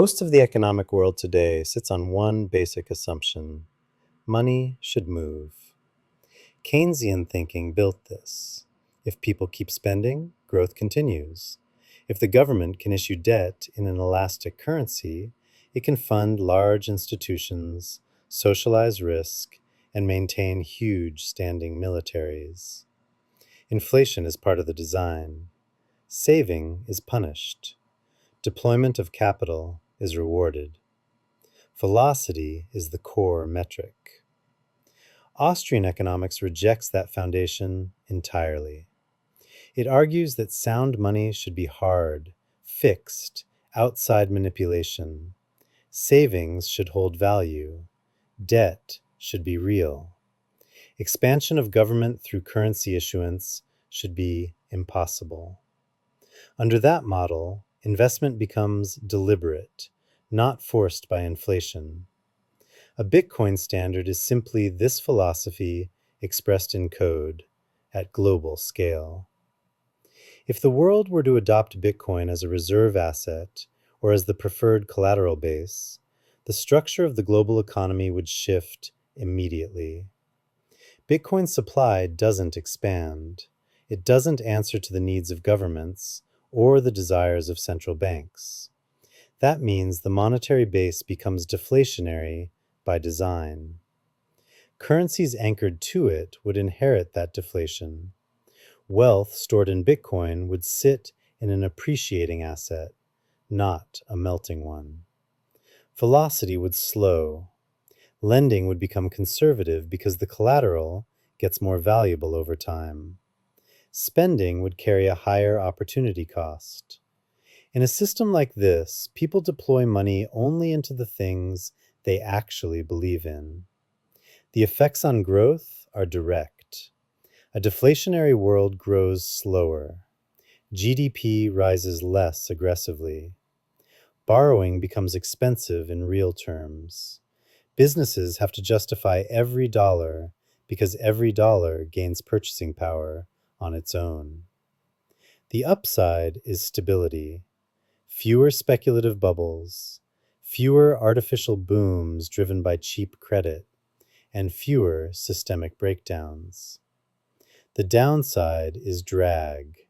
Most of the economic world today sits on one basic assumption: money should move. Keynesian thinking built this. If people keep spending, growth continues. If the government can issue debt in an elastic currency, it can fund large institutions, socialize risk, and maintain huge standing militaries. Inflation is part of the design. Saving is punished. Deployment of capital is rewarded. Velocity is the core metric. Austrian economics rejects that foundation entirely. It argues that sound money should be hard, fixed, outside manipulation. Savings should hold value. Debt should be real. Expansion of government through currency issuance should be impossible. Under that model, investment becomes deliberate, not forced by inflation. A Bitcoin standard is simply this philosophy expressed in code at global scale. If the world were to adopt Bitcoin as a reserve asset or as the preferred collateral base, the structure of the global economy would shift immediately. Bitcoin's supply doesn't expand. It doesn't answer to the needs of governments or the desires of central banks. That means the monetary base becomes deflationary by design. Currencies anchored to it would inherit that deflation. Wealth stored in Bitcoin would sit in an appreciating asset, not a melting one. Velocity would slow. Lending would become conservative because the collateral gets more valuable over time. Spending would carry a higher opportunity cost. In a system like this, people deploy money only into the things they actually believe in. The effects on growth are direct. A deflationary world grows slower. GDP rises less aggressively. Borrowing becomes expensive in real terms. Businesses have to justify every dollar because every dollar gains purchasing power on its own. The upside is stability. Fewer speculative bubbles, fewer artificial booms driven by cheap credit, and fewer systemic breakdowns. The downside is drag.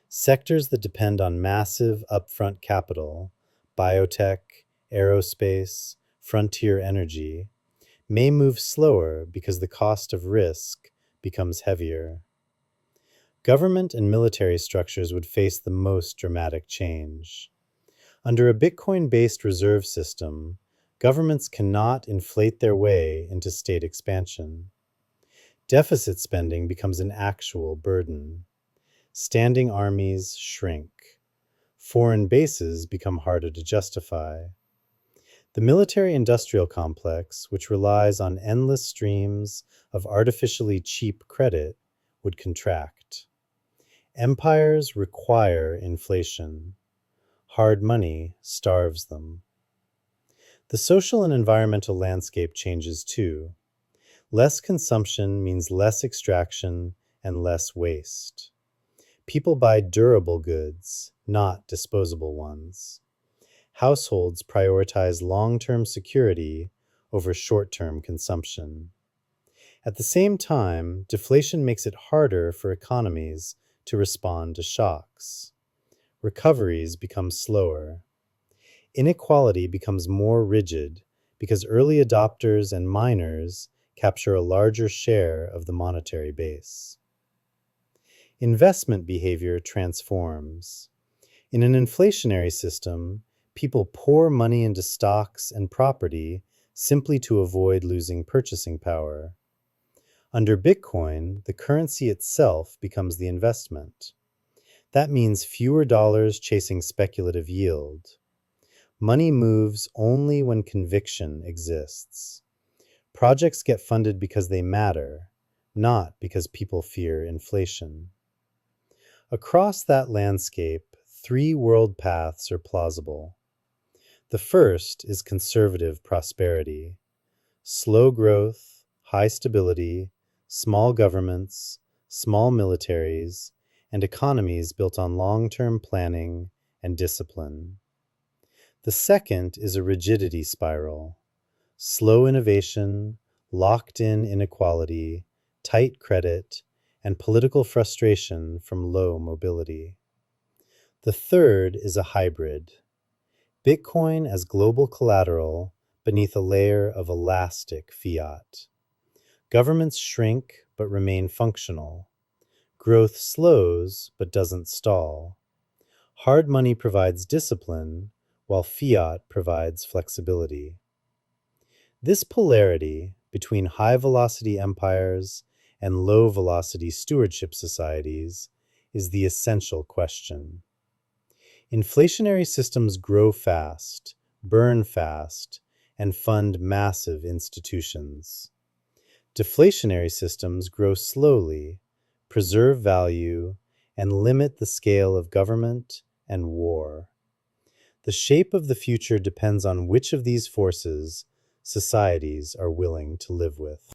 Sectors that depend on massive upfront capital, biotech, aerospace, frontier energy, may move slower because the cost of risk becomes heavier. Government and military structures would face the most dramatic change. Under a Bitcoin-based reserve system, governments cannot inflate their way into state expansion. Deficit spending becomes an actual burden. Standing armies shrink. Foreign bases become harder to justify. The military-industrial complex, which relies on endless streams of artificially cheap credit, would contract. Empires require inflation. Hard money starves them. The social and environmental landscape changes too. Less consumption means less extraction and less waste. People buy durable goods, not disposable ones. Households prioritize long-term security over short-term consumption. At the same time, deflation makes it harder for economies to respond to shocks. Recoveries become slower. Inequality becomes more rigid because early adopters and miners capture a larger share of the monetary base. Investment behavior transforms. In an inflationary system, people pour money into stocks and property simply to avoid losing purchasing power. Under Bitcoin, the currency itself becomes the investment. That means fewer dollars chasing speculative yield. Money moves only when conviction exists. Projects get funded because they matter, not because people fear inflation. Across that landscape, three world paths are plausible. The first is conservative prosperity. Slow growth, high stability, small governments, small militaries, and economies built on long-term planning and discipline. The second is a rigidity spiral: slow innovation, locked-in inequality, tight credit, and political frustration from low mobility. The third is a hybrid: Bitcoin as global collateral beneath a layer of elastic fiat. Governments shrink but remain functional. Growth slows but doesn't stall. Hard money provides discipline, while fiat provides flexibility. This polarity between high-velocity empires and low-velocity stewardship societies is the essential question. Inflationary systems grow fast, burn fast, and fund massive institutions. Deflationary systems grow slowly, preserve value, and limit the scale of government and war. The shape of the future depends on which of these forces societies are willing to live with.